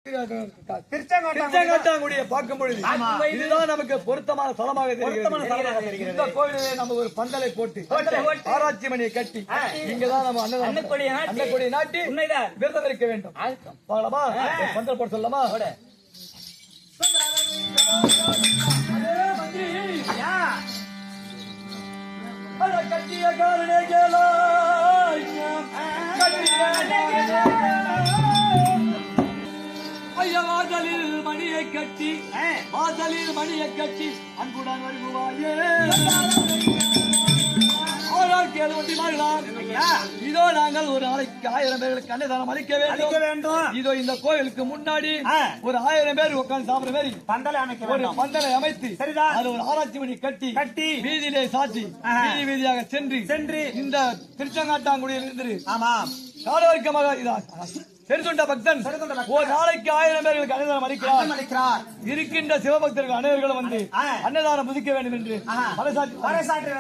திருச்செங்காட்டாங்குடியை பார்க்கும் பொழுது இதுதான் நமக்கு பொருத்தமான தலமாக தெரிகிறது. இந்த கோவிலிலே நம்ம ஒரு பந்தலை போட்டு ஆராய்ச்சி மணியை கட்டி இங்கதான் நம்ம அன்னக்கொடியை நாட்டி விரதம் இருக்க வேண்டும். பாக்கலாமா? பந்தல் போட சொல்லலாமா? கட்டிய காரணே வாசலில் மணியை கட்டி அன்புடன் வருவாயே இதோ நாங்கள் ஒரு நாளைக்கு 1000 பேர்களுக்கு அன்னதானம் அளிக்க வேண்டும். இதோ இந்த கோயிலுக்கு முன்னாடி ஒரு 1000 பேர் உட்கார்ந்து சாப்பிடுற மாதிரி ஒரு பந்தலை அமைத்து அது ஒரு ஆராய்ச்சி மணி கட்டி வீதியிலே சாத்தி வீதியாக சென்று இந்த திருச்செங்காட்டாங்குடியில் இருந்து காலவர்க்கமாக தெரிந்துண்ட பக்தன் ஒரு நாளைக்கு 1000 பேர்களுக்கு அன்னதானம் அளிக்கிறார். இருக்கின்ற சிவபக்தர்கள் அனைவர்களும் வந்து அன்னதானம் புதிக்க வேண்டும் என்று பறைசாற்றி வர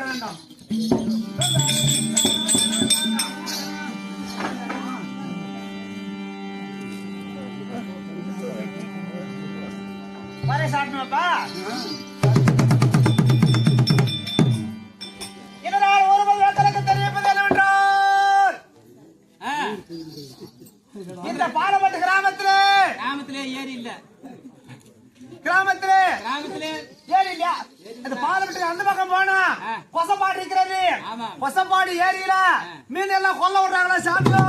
வேண்டும். பறைசாட்டணும்ப்பா. இதனால் ஒரு மக்களுக்கு தெரிவிப்பது என்னவென்றால் இந்த பாலப்பட்டு கிராமத்திலே ஏரி இல்ல. கிராமத்திலே ஏரி இல்ல. அந்த பாலப்பட்டு அந்த பக்கம் போனா கொசப்பாடு இருக்கிறது. கொசப்பாடு ஏரியில மீன் எல்லாம் கொல்ல விடுறாங்களா சாமியோ?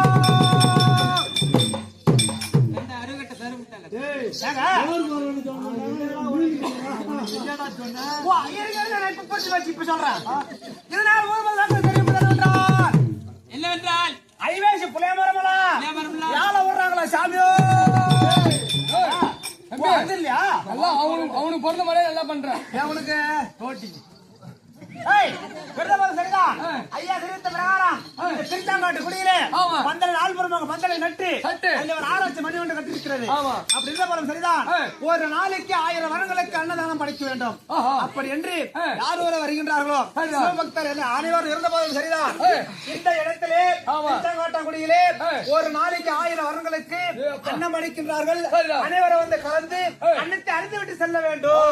இப்ப சொல்றேன். இதனால் என்னவென்றால் ஐவேசி புளிய மரமலா யாழ விடுறாங்களா சாமியோ? இல்லையா? அவனுக்கு பிறந்த மாதிரியே நல்லா பண்றான். அவனுக்கு போட்டி சரிதான். ஐயா தெரிவித்த பிரகாரம் திருச்சாங்காட்டு குடியிலே பந்தலை நால்புறமாக பந்தலை நட்டு ஒரு ஆராய்ச்சி மணி ஒன்று கட்டிருக்கிறது. அப்படி இருந்த போலும் சரிதான். ஒரு நாளைக்கு 1000 வரங்களுக்கு அன்னதானம் படைக்க வேண்டும். அப்படி என்று யார் வர வருகின்றார்களோ சிவபக்தர் அனைவரும் இருந்த போதும் சரிதான். இந்த இடத்திலே திருச்சாங்காட்டாங்குடியிலே ஒரு நாளைக்கு 1000 வரங்களுக்கு அன்னம் அளிக்கின்றார்கள். அனைவரும் வந்து கலந்து அன்னத்தை அறிந்து விட்டு செல்ல வேண்டும்.